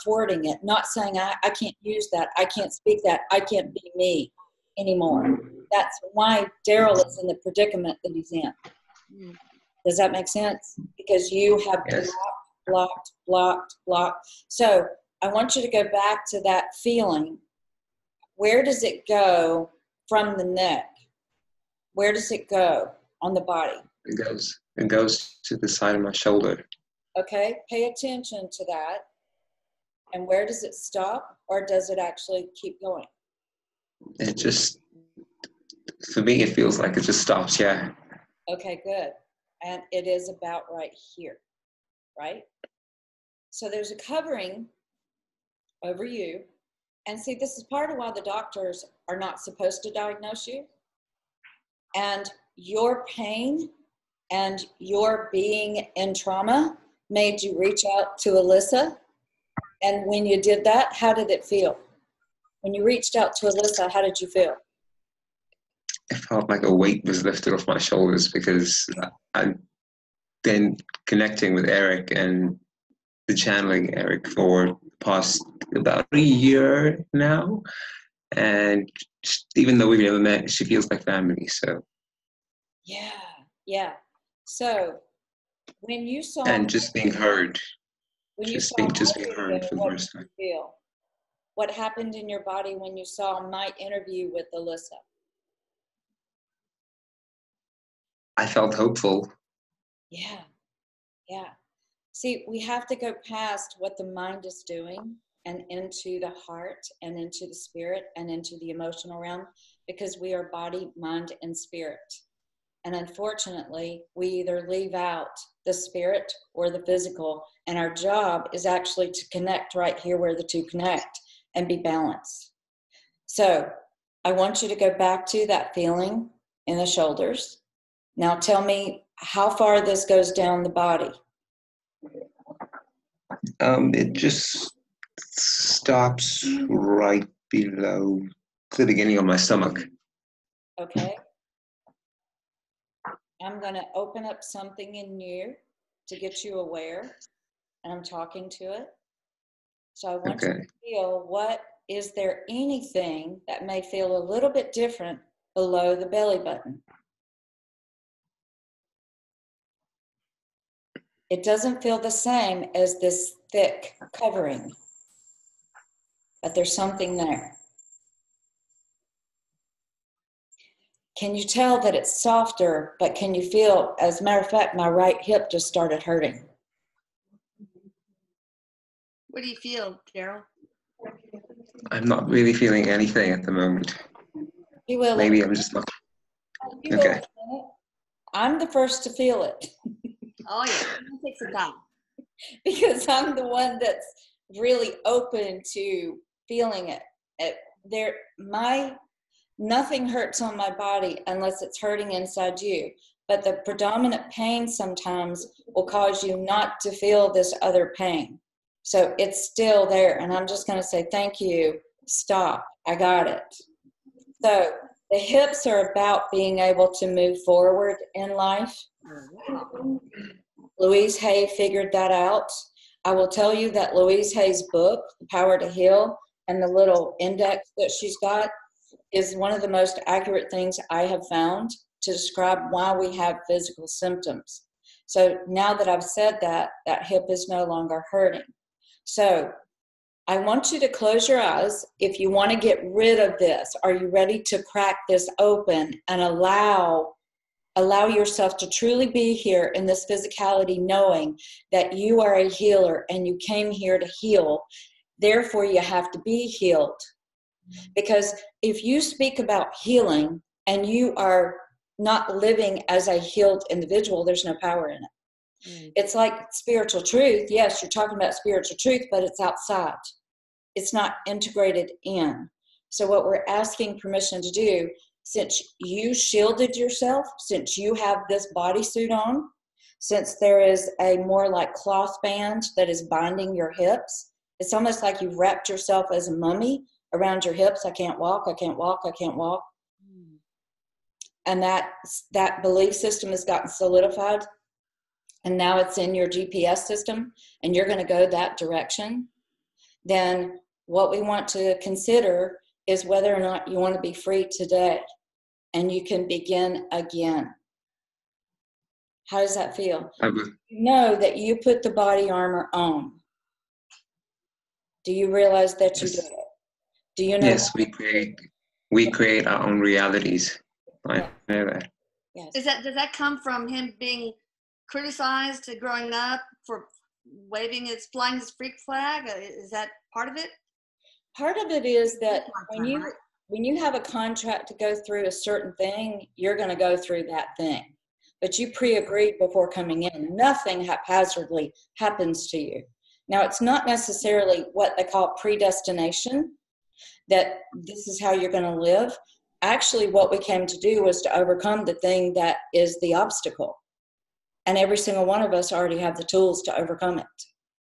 thwarting it, not saying, I can't use that, I can't speak that, I can't be me anymore. That's why Darrell is in the predicament that he's in. Does that make sense? Because you have blocked. So I want you to go back to that feeling. Where does it go from the neck? Where does it go on the body? It goes to the side of my shoulder. Okay, pay attention to that. And where does it stop, or does it actually keep going? It just, for me, it feels like it just stops, yeah. Okay, good. And it is about right here, right? So there's a covering over you. And see, this is part of why the doctors are not supposed to diagnose you. And your pain and your being in trauma made you reach out to Elisa. And when you did that, how did it feel? When you reached out to Elisa, how did you feel? It felt like a weight was lifted off my shoulders because I've been connecting with Eric and the channeling Eric for the past about a year now. And even though we've never met, she feels like family. So yeah. So when you saw, and just being heard, when just you being saw heard for the first time. feel? What happened in your body when you saw my interview with Elisa? I felt hopeful. Yeah. See, we have to go past what the mind is doing and into the heart and into the spirit and into the emotional realm, because we are body, mind, and spirit. And unfortunately, we either leave out the spirit or the physical, and our job is actually to connect right here where the two connect and be balanced. So I want you to go back to that feeling in the shoulders. Now tell me how far this goes down the body. It just stops right below the beginning of my stomach. Okay. I'm going to open up something in you to get you aware, and I'm talking to it. So I want you to feel, is there anything that may feel a little bit different below the belly button? It doesn't feel the same as this thick covering, but there's something there. Can you tell that it's softer, but can you feel, as a matter of fact, my right hip just started hurting. What do you feel, Darrell? I'm not really feeling anything at the moment. You will. Maybe I'm just not. You Okay. will. I'm the first to feel it. Oh yeah, it takes some time. Because I'm the one that's really open to feeling it. Nothing hurts on my body unless it's hurting inside you. But the predominant pain sometimes will cause you not to feel this other pain. So it's still there. And I'm just going to say, thank you. Stop. I got it. So the hips are about being able to move forward in life. Louise Hay figured that out. I will tell you that Louise Hay's book, The Power to Heal, and the little index that she's got is one of the most accurate things I have found to describe why we have physical symptoms. So now that I've said that, that hip is no longer hurting. So I want you to close your eyes if you want to get rid of this. Are you ready to crack this open and allow yourself to truly be here in this physicality, knowing that you are a healer and you came here to heal. Therefore, you have to be healed. Because if you speak about healing and you are not living as a healed individual, there's no power in it. It's like spiritual truth. Yes, you're talking about spiritual truth, but it's outside. It's not integrated in. So what we're asking permission to do, since you shielded yourself, since you have this bodysuit on, since there is a more like cloth band that is binding your hips, it's almost like you've wrapped yourself as a mummy around your hips. I can't walk, I can't walk, I can't walk. And that belief system has gotten solidified. And now it's in your GPS system, and you're going to go that direction. Then what we want to consider is whether or not you want to be free today and you can begin again. How does that feel? You know that you put the body armor on. Do you realize that you did it? Do you know? Yes, we create our own realities. I know that. Yes. Does that come from him being criticized growing up for flying his freak flag? Is that part of it? Part of it is that when you have a contract to go through a certain thing, you're going to go through that thing. But you pre-agreed before coming in. Nothing haphazardly happens to you. Now, it's not necessarily what they call predestination, that this is how you're going to live. Actually, what we came to do was to overcome the thing that is the obstacle. And every single one of us already have the tools to overcome it.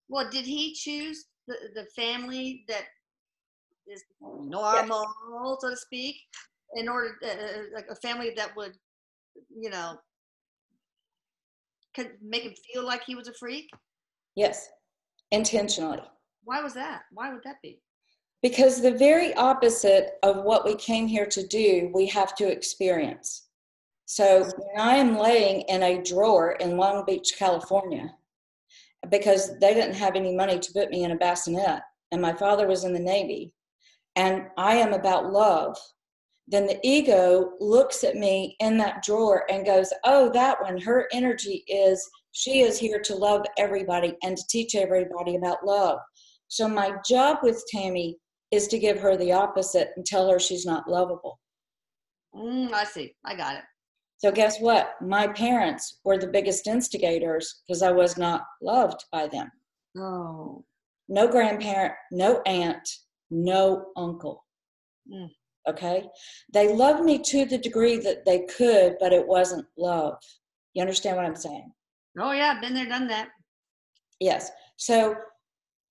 Well, did he choose the family that is normal, so to speak, in order like a family that would, could make him feel like he was a freak? Yes, intentionally. Why was that? Why would that be? Because the very opposite of what we came here to do, we have to experience. So when I am laying in a drawer in Long Beach, California, because they didn't have any money to put me in a bassinet, and my father was in the Navy, and I am about love, then the ego looks at me in that drawer and goes, oh, that one, her energy is, she is here to love everybody and to teach everybody about love. So my job with Tammy is to give her the opposite and tell her she's not lovable. I see. I got it. So guess what? My parents were the biggest instigators because I was not loved by them. Oh. No grandparent, no aunt, no uncle. Okay? They loved me to the degree that they could, but it wasn't love. You understand what I'm saying? Oh, yeah. Been there, done that. Yes. So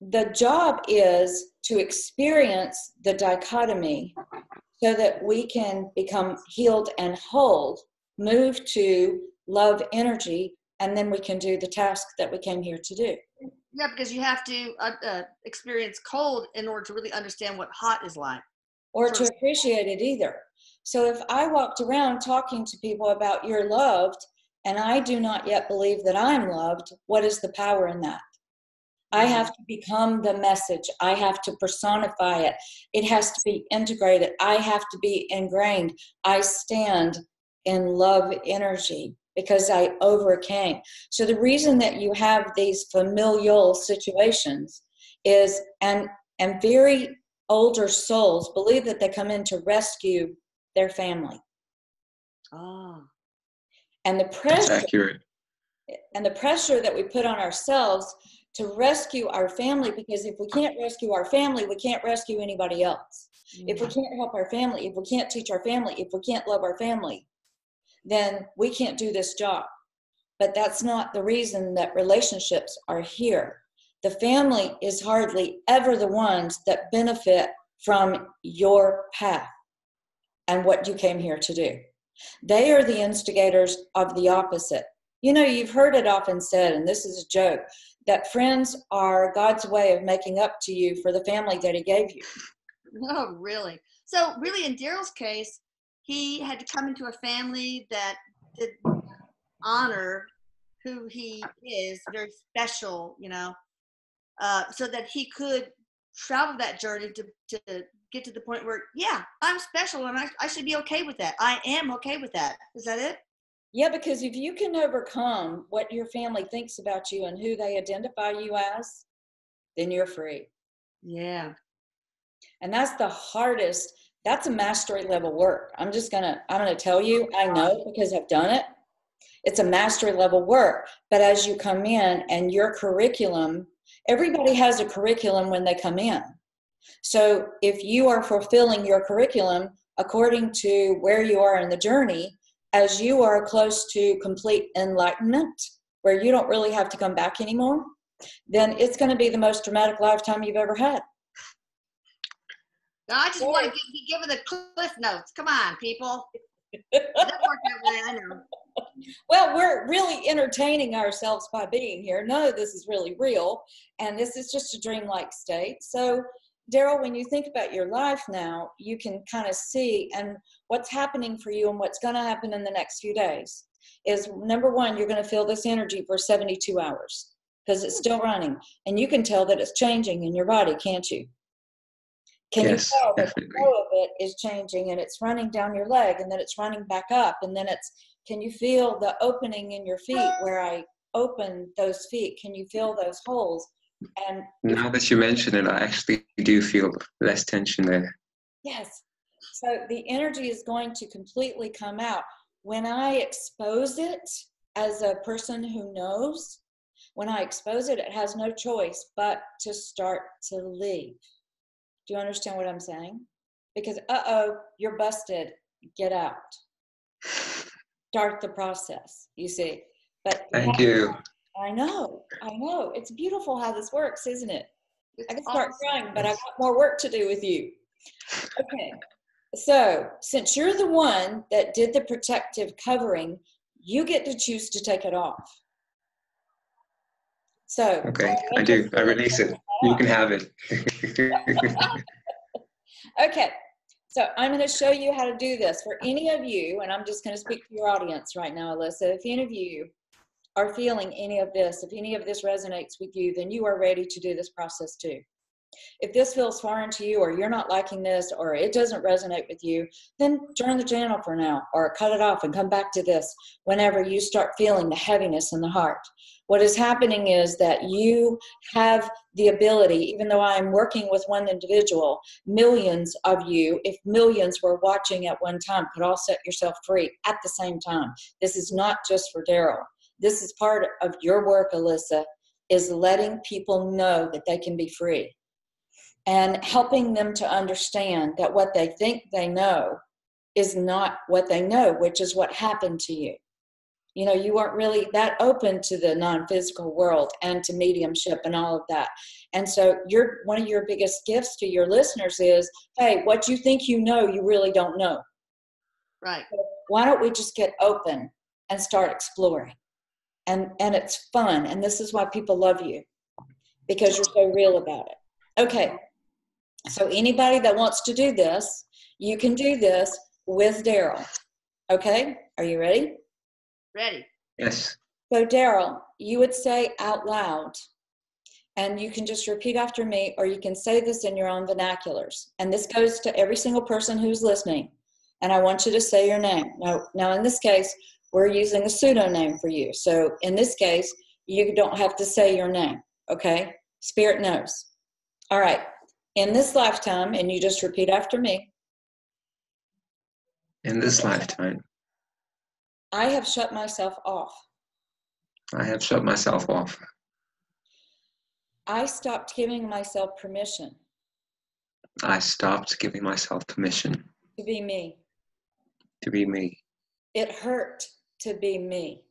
the job is to experience the dichotomy so that we can become healed and whole, move to love energy, and then we can do the task that we came here to do. Yeah, because you have to experience cold in order to really understand what hot is like. Or to appreciate it either. So if I walked around talking to people about you're loved, and I do not yet believe that I'm loved, what is the power in that? I have to become the message. I have to personify it. It has to be integrated. I have to be ingrained. I stand in love energy because I overcame. So the reason that you have these familial situations is, and very older souls believe that they come in to rescue their family. Oh. And the That's pressure, accurate. and the pressure that we put on ourselves to rescue our family, because if we can't rescue our family, we can't rescue anybody else. If we can't help our family, if we can't teach our family, if we can't love our family, then we can't do this job. But that's not the reason that relationships are here. The family is hardly ever the ones that benefit from your path and what you came here to do. They are the instigators of the opposite. You know, you've heard it often said, and this is a joke, that friends are God's way of making up to you for the family that he gave you. Oh, really? So really in Darrell's case, he had to come into a family that did honor who he is, very special, you know, so that he could travel that journey to get to the point where, yeah, I'm special and I should be okay with that. I am okay with that. Is that it? Yeah, because if you can overcome what your family thinks about you and who they identify you as, then you're free. Yeah. And that's the hardest. That's a mastery level work. I'm gonna tell you, I know because I've done it. It's a mastery level work. But as you come in and your curriculum, everybody has a curriculum when they come in. So if you are fulfilling your curriculum according to where you are in the journey, as you are close to complete enlightenment, where you don't really have to come back anymore, then it's going to be the most dramatic lifetime you've ever had. No, I just want to be given the cliff notes. Come on, people. It doesn't work that way, I know. Well, we're really entertaining ourselves by being here. None of this is really real, and this is just a dreamlike state. So, Darrell, when you think about your life now, you can kind of see, and what's happening for you and what's going to happen in the next few days is, number one, you're going to feel this energy for 72 hours because it's still running, and you can tell that it's changing in your body, can't you? Can you tell that the flow of it is changing and it's running down your leg and then it's running back up and then can you feel the opening in your feet where I open those feet? Can you feel those holes? And now that you mention it, I actually do feel less tension there. Yes. So the energy is going to completely come out. When I expose it as a person who knows, when I expose it, it has no choice but to start to leave. Do you understand what I'm saying? Because, you're busted. Get out. Start the process, you see. But Thank you. I know. It's beautiful how this works, isn't it? I can start crying, but Yes. I've got more work to do with you. Okay. So, since you're the one that did the protective covering, you get to choose to take it off. So, okay, I do. I release it. You can have it. Okay, so I'm going to show you how to do this. For any of you, and I'm just going to speak to your audience right now, Elisa, if any of you are feeling any of this, if any of this resonates with you, then you are ready to do this process too. If this feels foreign to you, or you're not liking this, or it doesn't resonate with you, then turn the channel for now, or cut it off and come back to this whenever you start feeling the heaviness in the heart. What is happening is that you have the ability, even though I'm working with one individual, millions of you, if millions were watching at one time, could all set yourself free at the same time. This is not just for Darrell. This is part of your work, Elisa, is letting people know that they can be free and helping them to understand that what they think they know is not what they know, which is what happened to you. You know, you weren't really that open to the non-physical world and to mediumship and all of that. And so one of your biggest gifts to your listeners is, hey, what you think you know, you really don't know. Right. So why don't we just get open and start exploring? And it's fun. And this is why people love you, because you're so real about it. Okay. So anybody that wants to do this, you can do this with Darrell. Okay? Are you ready? Ready. Yes. So Darrell, you would say out loud, And you can just repeat after me, or you can say this in your own vernaculars. And this goes to every single person who's listening. And I want you to say your name. Now in this case, we're using a pseudonym for you. So in this case, you don't have to say your name, okay? Spirit knows. All right. In this lifetime, and you just repeat after me. In this lifetime, I have shut myself off. I have shut myself off. I stopped giving myself permission. I stopped giving myself permission To be me. to be me. It hurt to be me.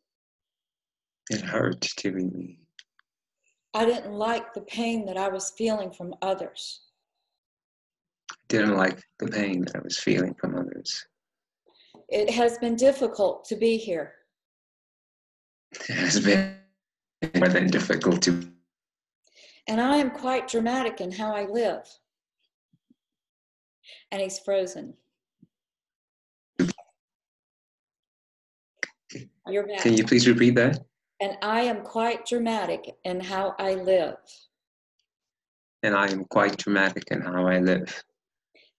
It hurt to be me. I didn't like the pain that I was feeling from others. I didn't like the pain that I was feeling from others. It has been difficult to be here. It has been more than difficult to. And I am quite dramatic in how I live. And he's frozen. You're back. Can you please repeat that? And I am quite dramatic in how I live. And I am quite dramatic in how I live.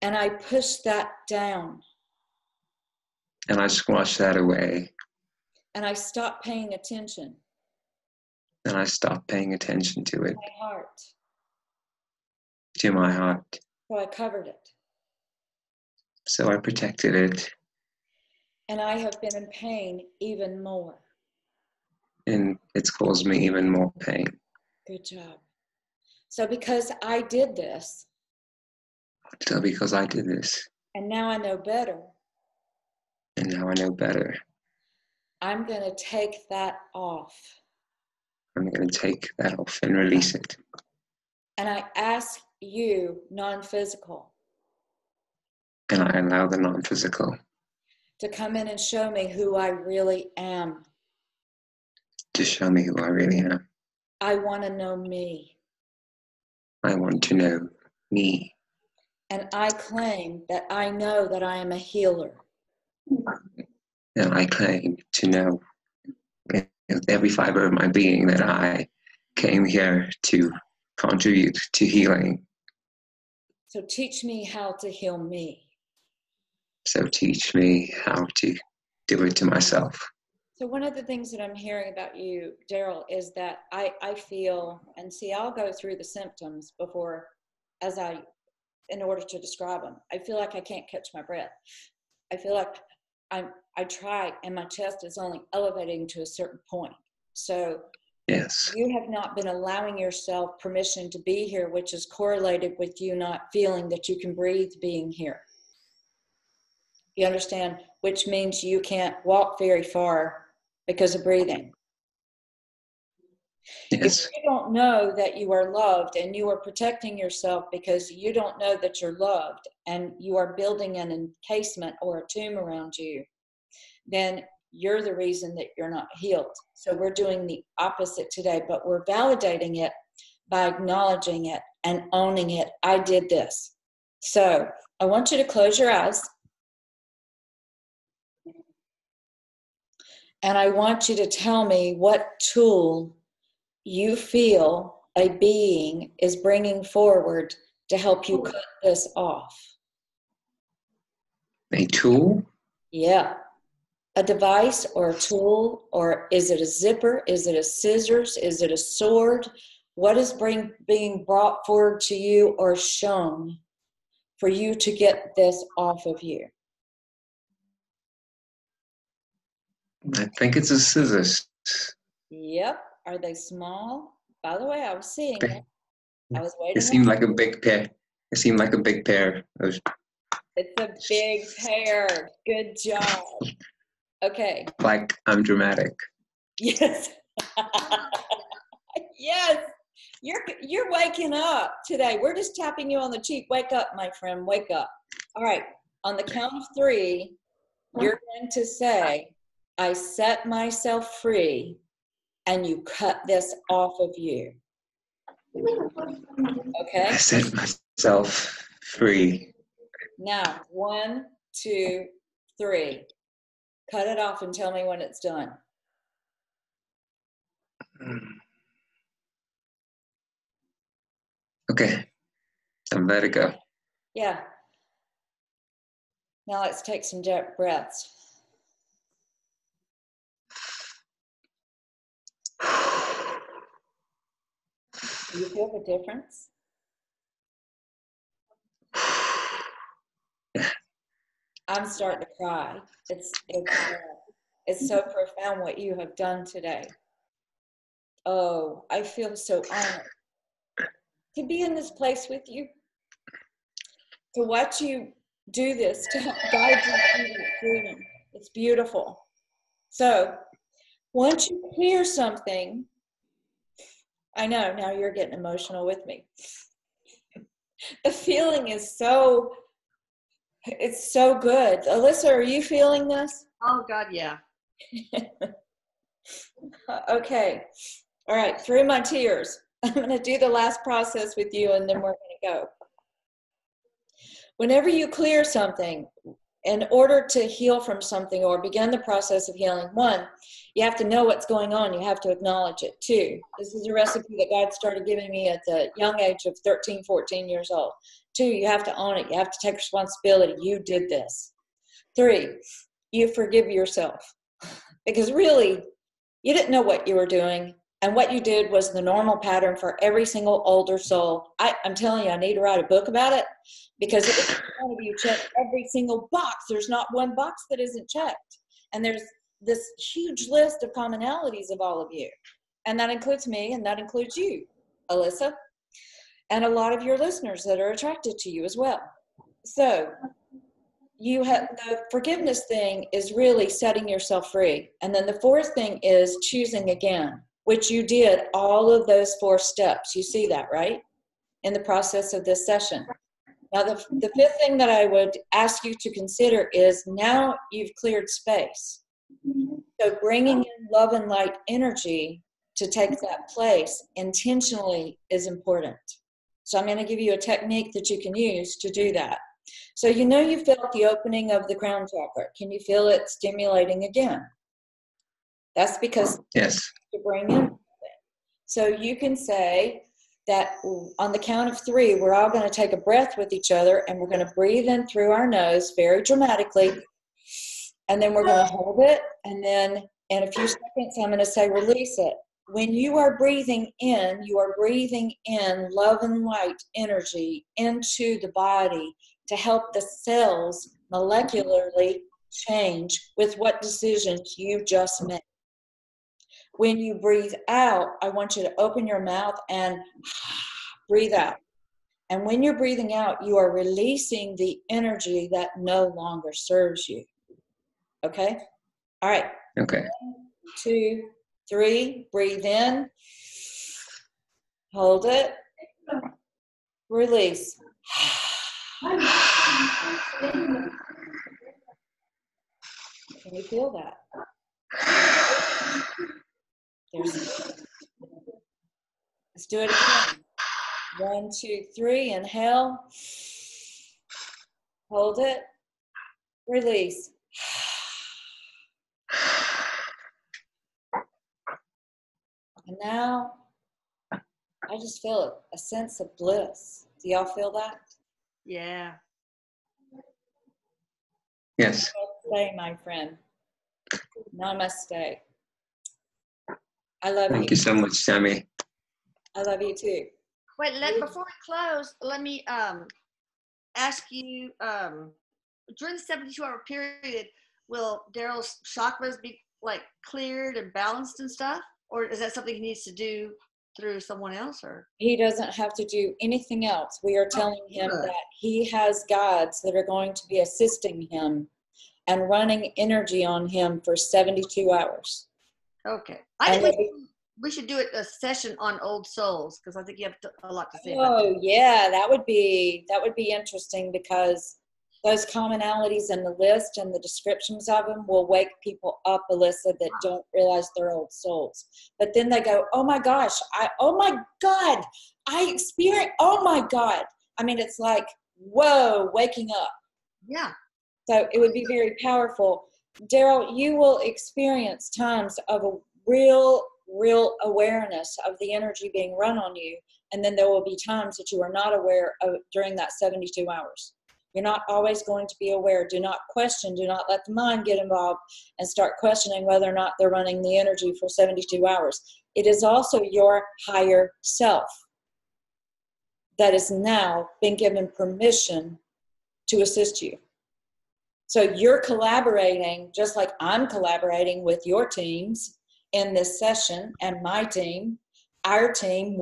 And I push that down. And I squash that away. And I stop paying attention. And I stop paying attention to it, My heart. to my heart. So I covered it. So I protected it. And I have been in pain even more. And it's caused me even more pain. Good job. So because I did this. So because I did this. And now I know better. And now I know better. I'm going to take that off. I'm going to take that off and release it. And I ask you, non-physical, And I allow the non-physical to come in and show me who I really am. to show me who I really am. I want to know me. I want to know me. And I claim that I know that I am a healer. And I claim to know with every fiber of my being that I came here to contribute to healing. So teach me how to heal me. So teach me how to do it to myself. So one of the things that I'm hearing about you, Darrell, is that I feel, and see, I'll go through the symptoms before, in order to describe them. I feel like I can't catch my breath. I feel like I try, and my chest is only elevating to a certain point. So Yes. you have not been allowing yourself permission to be here, which is correlated with you not feeling that you can breathe being here. You understand? Which means you can't walk very far because of breathing. Yes. If you don't know that you are loved and you are protecting yourself because you don't know that you're loved and you are building an encasement or a tomb around you, then you're the reason that you're not healed. So we're doing the opposite today, but we're validating it by acknowledging it and owning it. I did this. So I want you to close your eyes. And I want you to tell me what tool you feel a being is bringing forward to help you cut this off. A tool? Yeah. A device or a tool, or is it a zipper? Is it a scissors? Is it a sword? What is being brought forward to you or shown for you to get this off of you? I think it's a scissors. Yep. Are they small? By the way, I was seeing it. I was waiting. It seemed like a big pair. It seemed like a big pair. It's a big pair. Good job. Okay. Like I'm dramatic. Yes. Yes. You're waking up today. We're just tapping you on the cheek. Wake up, my friend. Wake up. All right. On the count of 3, you're going to say, I set myself free, and you cut this off of you. Okay? I set myself free. Now, 1, 2, 3. Cut it off and tell me when it's done. Okay, I'm ready to go. Yeah. Now let's take some deep breaths. Do you feel the difference? I'm starting to cry. It's so profound what you have done today. Oh, I feel so honored to be in this place with you, to watch you do this, to help guide you through that freedom. It's beautiful. So once you clear something, I know now you're getting emotional with me. The feeling is it's so good. Alyssa, are you feeling this? Oh God, yeah. Okay. All right. Through my tears, I'm going to do the last process with you, and then we're going to go. Whenever you clear something, in order to heal from something or begin the process of healing, one, you have to know what's going on. You have to acknowledge it. Two, this is a recipe that God started giving me at the young age of 13, 14 years old. Two, you have to own it. You have to take responsibility. You did this. Three, you forgive yourself. Because really, you didn't know what you were doing. And what you did was the normal pattern for every single older soul. I'm telling you, I need to write a book about it, because if one of you check every single box, there's not one box that isn't checked. And there's this huge list of commonalities of all of you. And that includes me, and that includes you, Alyssa, and a lot of your listeners that are attracted to you as well. So you have the forgiveness thing is really setting yourself free. And then the fourth thing is choosing again, which you did all of those 4 steps. You see that, right? In the process of this session. Now, the fifth thing that I would ask you to consider is now you've cleared space. So bringing in love and light energy to take that place intentionally is important. So I'm going to give you a technique that you can use to do that. So you know you felt the opening of the crown chakra. Can you feel it stimulating again? That's because Yes. to bring in. So you can say that on the count of 3, we're all going to take a breath with each other, and we're going to breathe in through our nose very dramatically, and then we're going to hold it, and then in a few seconds I'm going to say release it. When you are breathing in, you are breathing in love and light energy into the body to help the cells molecularly change with what decisions you just made. When you breathe out, I want you to open your mouth and breathe out. And when you're breathing out, you are releasing the energy that no longer serves you. Okay? All right. Okay. 1, 2, 3. Breathe in. Hold it. Release. Can you feel that? Let's do it again. 1, 2, 3. Inhale. Hold it. Release. And now I just feel a sense of bliss. Do y'all feel that? Yeah. Yes. Namaste, my friend. Namaste. I love you. Thank you so much, Tammy. I love you too. Wait, before we close, let me ask you, during the 72-hour period, will Darrell's chakras be like cleared and balanced and stuff? Or is that something he needs to do through someone else? Or He doesn't have to do anything else. We are telling him that he has guides that are going to be assisting him and running energy on him for 72 hours. Okay. I think we should do a session on old souls, because I think you have a lot to say about that. Oh yeah, that would be interesting, because those commonalities in the list and the descriptions of them will wake people up, Alyssa, that don't realize they're old souls. But then they go, oh my gosh, oh my God, I experienced, oh my God. I mean, it's like, whoa, waking up. Yeah. So it would be very powerful. Darrell, you will experience times of a real awareness of the energy being run on you. And then there will be times that you are not aware of during that 72 hours. You're not always going to be aware. Do not question. Do not let the mind get involved and start questioning whether or not they're running the energy for 72 hours. It is also your higher self that has now been given permission to assist you. So you're collaborating, just like I'm collaborating with your teams in this session, and my team, our team,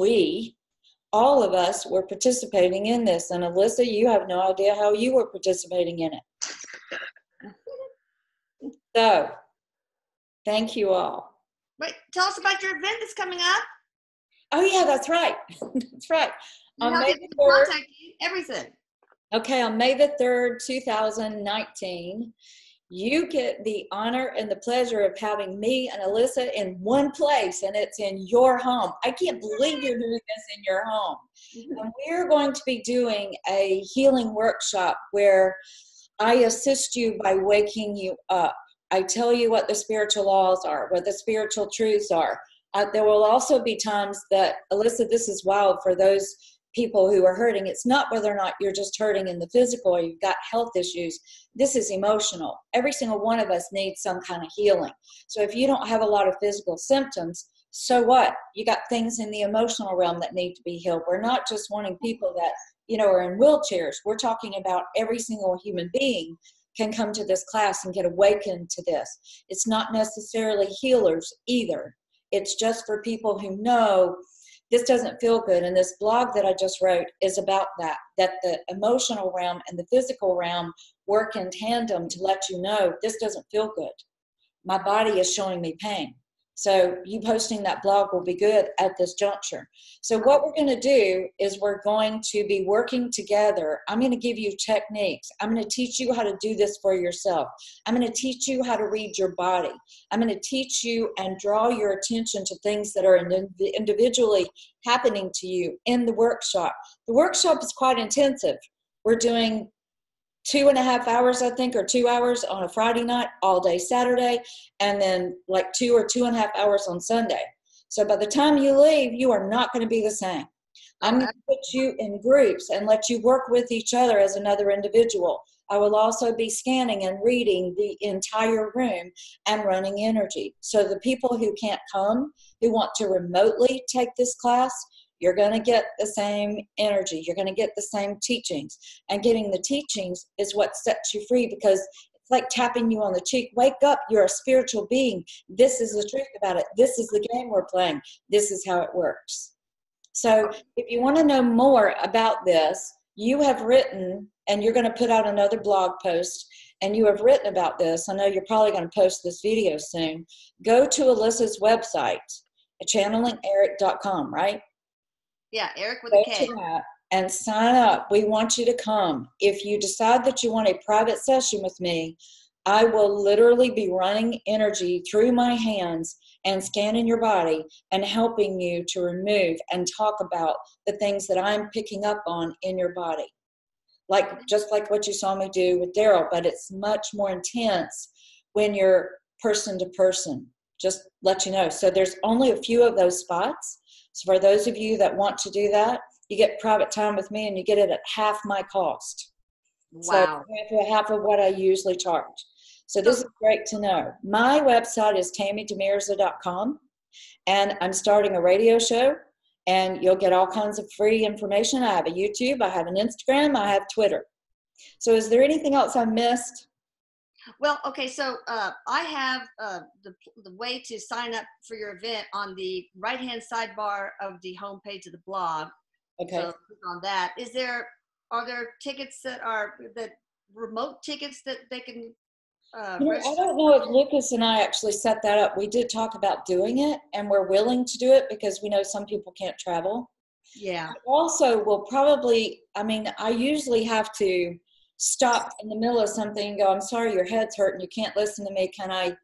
all of us were participating in this. And Elisa, you have no idea how you were participating in it. So, thank you all. Wait, tell us about your event that's coming up. Oh yeah, that's right. That's right. On How May they the can 3rd, contact you, everything. okay, on May the 3rd, 2019, you get the honor and the pleasure of having me and Elisa in one place, and it's in your home. I can't believe you're doing this in your home. And we're going to be doing a healing workshop where I assist you by waking you up. I tell you what the spiritual laws are, what the spiritual truths are. There will also be times that, Elisa, this is wild for those people who are hurting. It's not whether or not you're just hurting in the physical or you've got health issues. This is emotional. Every single one of us needs some kind of healing. So if you don't have a lot of physical symptoms, so what? You got things in the emotional realm that need to be healed. We're not just wanting people that, are in wheelchairs. We're talking about every single human being can come to this class and get awakened to this. It's not necessarily healers either. It's just for people who know this doesn't feel good. And this blog that I just wrote is about that the emotional realm and the physical realm work in tandem to let you know this doesn't feel good. My body is showing me pain. So you posting that blog will be good at this juncture. So what we're going to do is we're going to be working together. I'm going to give you techniques. I'm going to teach you how to do this for yourself. I'm going to teach you how to read your body. I'm going to teach you and draw your attention to things that are individually happening to you in the workshop. The workshop is quite intensive. We're doing 2.5 hours, I think, or 2 hours on a Friday night, all day Saturday, and then like 2 or 2.5 hours on Sunday. So by the time you leave, you are not going to be the same. I'm going to put you in groups and let you work with each other as another individual. I will also be scanning and reading the entire room and running energy. So the people who can't come, who want to remotely take this class, you're going to get the same energy. You're going to get the same teachings. And getting the teachings is what sets you free, because it's like tapping you on the cheek. Wake up. You're a spiritual being. This is the truth about it. This is the game we're playing. This is how it works. So if you want to know more about this, you have written, and you're going to put out another blog post, and you have written about this. I know you're probably going to post this video soon. Go to Elisa's website, channelingeric.com, right? Yeah, Eric with a K. And sign up. We want you to come. If you decide that you want a private session with me, I will literally be running energy through my hands and scanning your body and helping you to remove and talk about the things that I'm picking up on in your body. Just like what you saw me do with Darrell, but it's much more intense when you're person to person. Just let you know. So there's only a few of those spots. So for those of you that want to do that, you get private time with me and you get it at half my cost. Wow. So half of what I usually charge. So this is great to know. My website is tammydemirza.com, and I'm starting a radio show, and you'll get all kinds of free information. I have a YouTube, I have an Instagram, I have Twitter. So is there anything else I missed? Well, okay, so I have the way to sign up for your event on the right-hand sidebar of the homepage of the blog. Okay. So click on that. Are there tickets that are remote tickets that they can I don't know if Lucas and I actually set that up. We did talk about doing it, and we're willing to do it because we know some people can't travel. Yeah. Also, we'll probably, I usually have to stop in the middle of something and go, I'm sorry, your head's hurting. You can't listen to me. Can I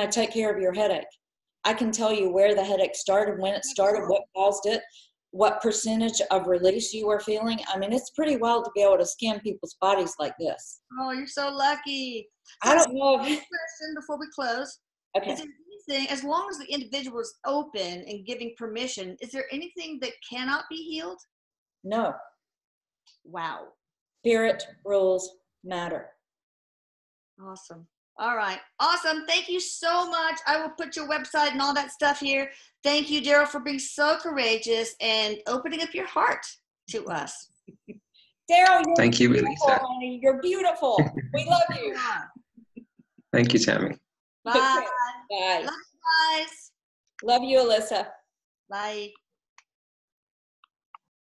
take care of your headache? I can tell you where the headache started, when it started, what caused it, what percentage of release you are feeling. It's pretty wild to be able to scan people's bodies like this. Oh, you're so lucky. I don't know. Question before we close. Okay. Is there anything, as long as the individual is open and giving permission, is there anything that cannot be healed? No. Wow. Spirit rules matter. Awesome. All right. Awesome. Thank you so much. I will put your website and all that stuff here. Thank you, Darrell, for being so courageous and opening up your heart to us. Darrell, Thank you, beautiful, Elisa. honey. You're beautiful. We love you. Thank you, Tammy. Bye. Bye. Love you guys. Love you, Elisa. Bye.